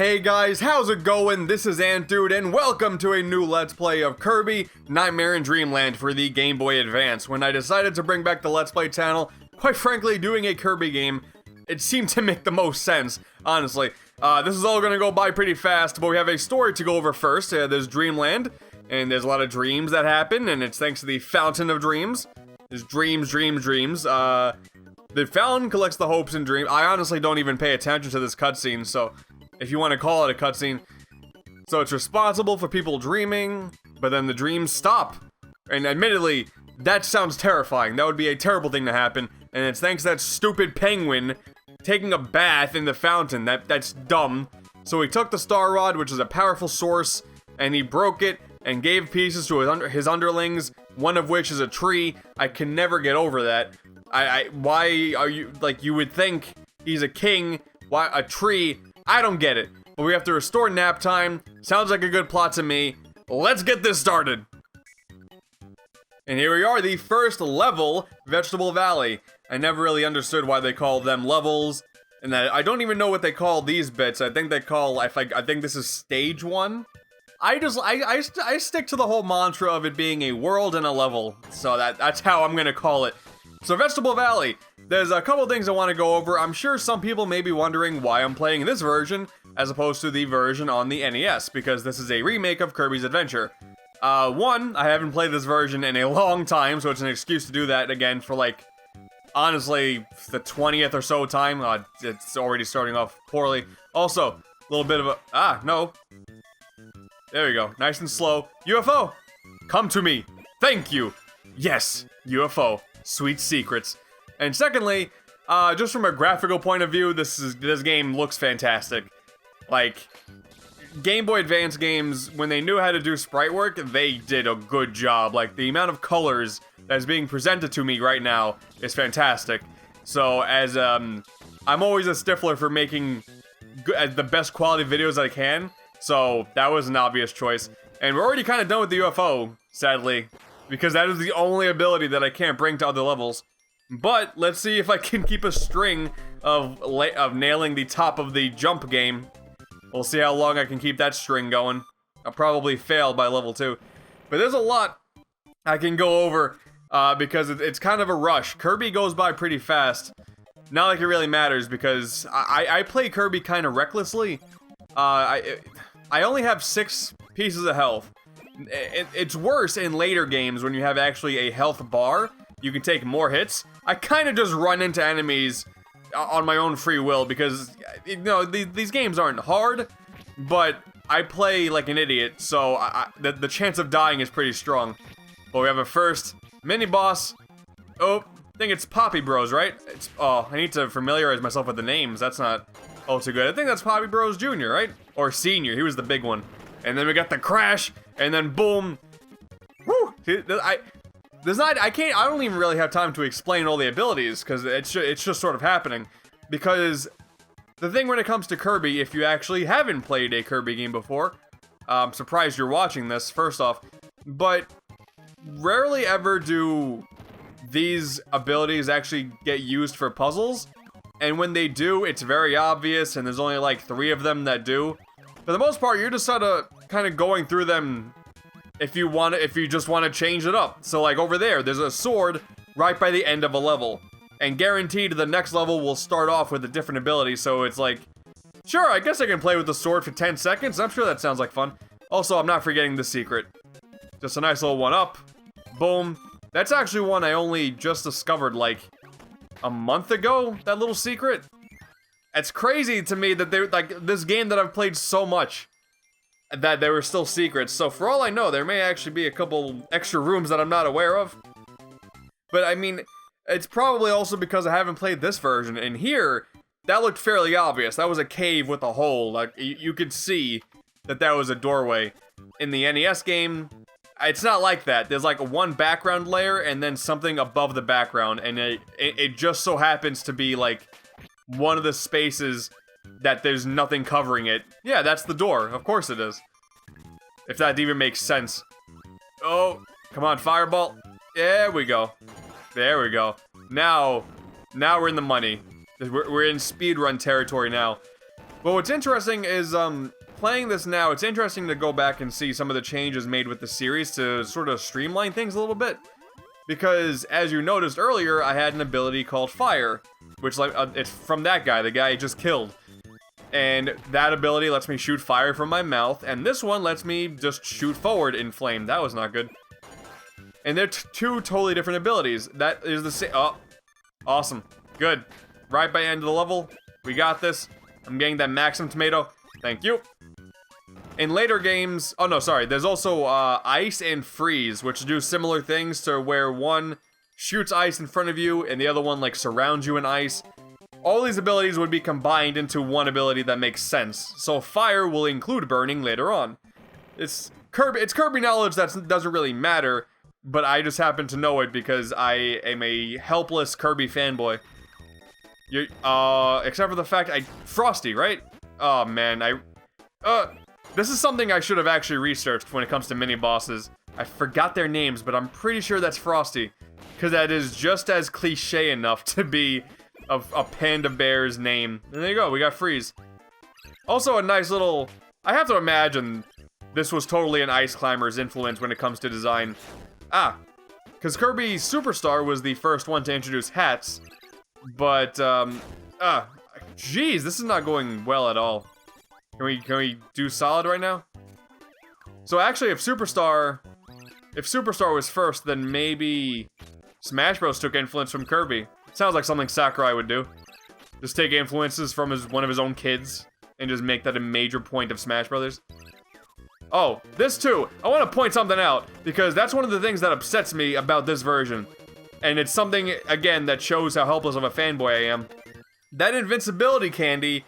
Hey guys, how's it going? This is AntDude and welcome to a new Let's Play of Kirby Nightmare in Dreamland for the Game Boy Advance. When I decided to bring back the Let's Play channel, quite frankly, doing a Kirby game, it seemed to make the most sense, honestly. This is all gonna go by pretty fast, but we have a story to go over first. There's Dreamland, and there's a lot of dreams that happen, and it's thanks to the Fountain of Dreams. There's dreams. The fountain collects the hopes and dreams. I honestly don't even pay attention to this cutscene, so if you want to call it a cutscene. So it's responsible for people dreaming, but then the dreams stop. And admittedly, that sounds terrifying. That would be a terrible thing to happen. And it's thanks to that stupid penguin taking a bath in the fountain. That's dumb. So he took the Star Rod, which is a powerful source, and he broke it and gave pieces to his underlings, one of which is a tree. I can never get over that. Why are you, like, you would think he's a king, why a tree? I don't get it. But we have to restore nap time. Sounds like a good plot to me. Let's get this started. And here we are, the first level, Vegetable Valley. I never really understood why they call them levels, and I don't even know what they call these bits. I think this is stage 1. I stick to the whole mantra of it being a world and a level, so that's how I'm gonna call it. So Vegetable Valley, there's a couple things I want to go over. I'm sure some people may be wondering why I'm playing this version as opposed to the version on the NES, because this is a remake of Kirby's Adventure. One, I haven't played this version in a long time, so it's an excuse to do that again for, like, honestly, the 20th or so time. It's already starting off poorly. Also, a little bit of a, no. There we go, nice and slow. UFO, come to me, thank you. Yes, UFO. Sweet secrets. And secondly, just from a graphical point of view, this game looks fantastic. Like, Game Boy Advance games, when they knew how to do sprite work, they did a good job. Like, the amount of colors that is being presented to me right now is fantastic. So, as, I'm always a stickler for making the best quality videos I can, so that was an obvious choice. And we're already kind of done with the UFO, sadly, because that is the only ability that I can't bring to other levels. But let's see if I can keep a string of nailing the top of the jump game. We'll see how long I can keep that string going. I'll probably fail by level 2. But there's a lot I can go over because it's kind of a rush. Kirby goes by pretty fast. Not like it really matters because I play Kirby kind of recklessly. I only have 6 pieces of health. It's worse in later games when you have actually a health bar. You can take more hits. I kind of just run into enemies on my own free will because, you know, these games aren't hard, but I play like an idiot, so the chance of dying is pretty strong. But we have a first mini-boss. Oh, I think it's Poppy Bros, right? I need to familiarize myself with the names. That's not too good. I think that's Poppy Bros Jr., right? Or Senior, he was the big one. And then we got the crash, and then boom. Woo! I don't even really have time to explain all the abilities, because it's just sort of happening. Because the thing when it comes to Kirby, if you actually haven't played a Kirby game before, I'm surprised you're watching this, first off, but rarely ever do these abilities actually get used for puzzles. And when they do, it's very obvious, and there's only like 3 of them that do. For the most part, you're just kind of going through them if you just want to change it up. So like over there's a sword right by the end of a level. And guaranteed the next level will start off with a different ability, so it's like, sure, I guess I can play with the sword for 10 seconds. I'm sure that sounds like fun. Also, I'm not forgetting the secret. Just a nice little one up. Boom. That's actually one I only just discovered like a month ago, that little secret. It's crazy to me that this game that I've played so much, that there were still secrets. So for all I know, there may actually be a couple extra rooms that I'm not aware of. But I mean, it's probably also because I haven't played this version. And here, that looked fairly obvious. That was a cave with a hole. Like, you could see that was a doorway. In the NES game, it's not like that. There's like one background layer and then something above the background. And it just so happens to be like one of the spaces that there's nothing covering it. Yeah, that's the door. Of course it is. If that even makes sense. Oh, come on, fireball. There we go. There we go. Now we're in the money. We're in speedrun territory now. But what's interesting is, playing this now, it's interesting to go back and see some of the changes made with the series to sort of streamline things a little bit. Because, as you noticed earlier, I had an ability called Fire, which, like, it's from that guy, the guy I just killed. And that ability lets me shoot fire from my mouth, and this one lets me just shoot forward in flame. That was not good. And they're two totally different abilities. That is the same. Oh, awesome. Good. Right by the end of the level. We got this. I'm getting that Maxim tomato. Thank you. In later games, oh no, sorry. There's also Ice and Freeze, which do similar things to where one shoots ice in front of you, and the other one, like, surrounds you in ice. All these abilities would be combined into one ability that makes sense. So fire will include burning later on. It's Kirby knowledge that doesn't really matter, but I just happen to know it because I am a helpless Kirby fanboy. Except for the fact Frosty, right? Oh man, this is something I should have actually researched when it comes to mini bosses. I forgot their names, but I'm pretty sure that's Frosty, because that is just as cliche enough to be a panda bear's name. And there you go, we got Freeze. Also a nice little... I have to imagine this was totally an Ice Climber's influence when it comes to design. Because Kirby Superstar was the first one to introduce hats. But, jeez, this is not going well at all. Can we do solid right now? So actually, if Superstar was first, then maybe Smash Bros took influence from Kirby. Sounds like something Sakurai would do. Just take influences from one of his own kids and just make that a major point of Smash Brothers. Oh, this too. I want to point something out because that's one of the things that upsets me about this version. And it's something, again, that shows how helpless of a fanboy I am. That invincibility candy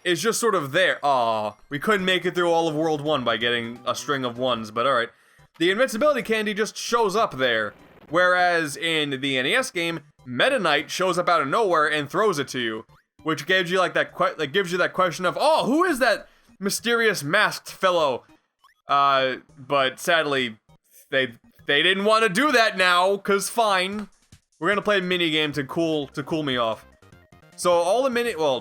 is just sort of there. Aw, we couldn't make it through all of World 1 by getting a string of ones, but alright. The invincibility candy just shows up there. Whereas in the NES game, Meta Knight shows up out of nowhere and throws it to you, which gives you like gives you that question of, oh, who is that mysterious masked fellow? But sadly, they didn't want to do that now, cause fine, we're gonna play a mini game to cool me off. So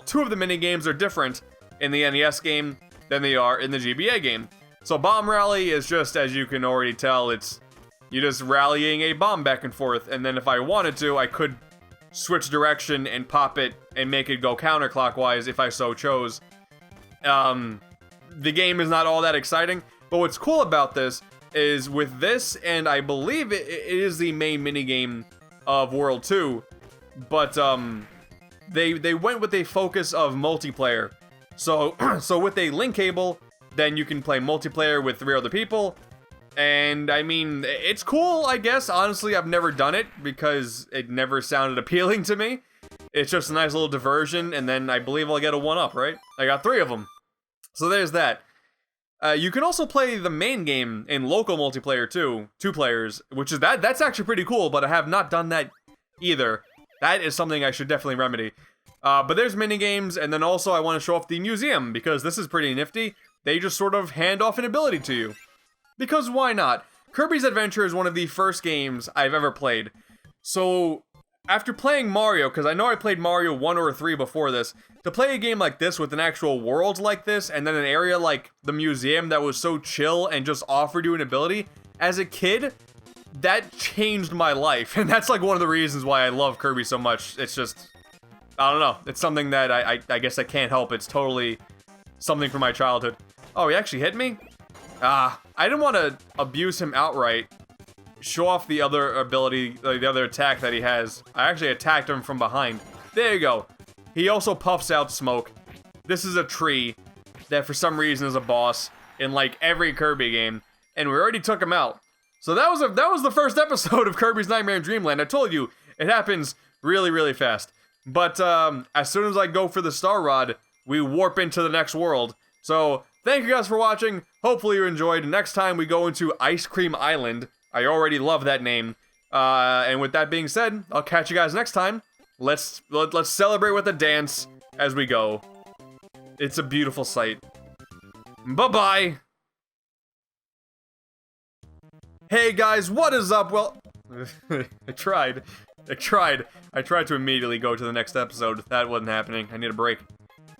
two of the mini games are different in the NES game than they are in the GBA game. So Bomb Rally is just, as you can already tell, you're just rallying a bomb back and forth, and then if I wanted to, I could switch direction and pop it and make it go counterclockwise if I so chose. The game is not all that exciting, but what's cool about this is with this, and I believe it is the main minigame of World 2, but they went with a focus of multiplayer. So with a link cable, then you can play multiplayer with 3 other people. And, I mean, it's cool, I guess. Honestly, I've never done it because it never sounded appealing to me. It's just a nice little diversion, and then I believe I'll get a 1-up, right? I got 3 of them. So there's that. You can also play the main game in local multiplayer, too. 2 players, which is that's actually pretty cool, but I have not done that either. That is something I should definitely remedy. But there's minigames, and then also I want to show off the museum, because this is pretty nifty. They just sort of hand off an ability to you. Because why not? Kirby's Adventure is one of the first games I've ever played. So, after playing Mario, because I know I played Mario 1 or 3 before this, to play a game like this with an actual world like this, and then an area like the museum that was so chill and just offered you an ability, as a kid, that changed my life. And that's like one of the reasons why I love Kirby so much. It's just, I don't know. It's something that I guess I can't help. It's totally something from my childhood. Oh, he actually hit me? I didn't want to abuse him outright. Show off the other ability, the other attack that he has. I actually attacked him from behind. There you go. He also puffs out smoke. This is a tree that for some reason is a boss in like every Kirby game, and we already took him out. So that was the first episode of Kirby's Nightmare in Dreamland. I told you, it happens really, really fast. But as soon as I go for the Star Rod, we warp into the next world. So thank you guys for watching. Hopefully you enjoyed. Next time we go into Ice Cream Island. I already love that name. And with that being said, I'll catch you guys next time. Let's celebrate with a dance as we go. It's a beautiful sight. Bye-bye. Hey guys, what is up? Well, I tried to immediately go to the next episode. That wasn't happening. I need a break.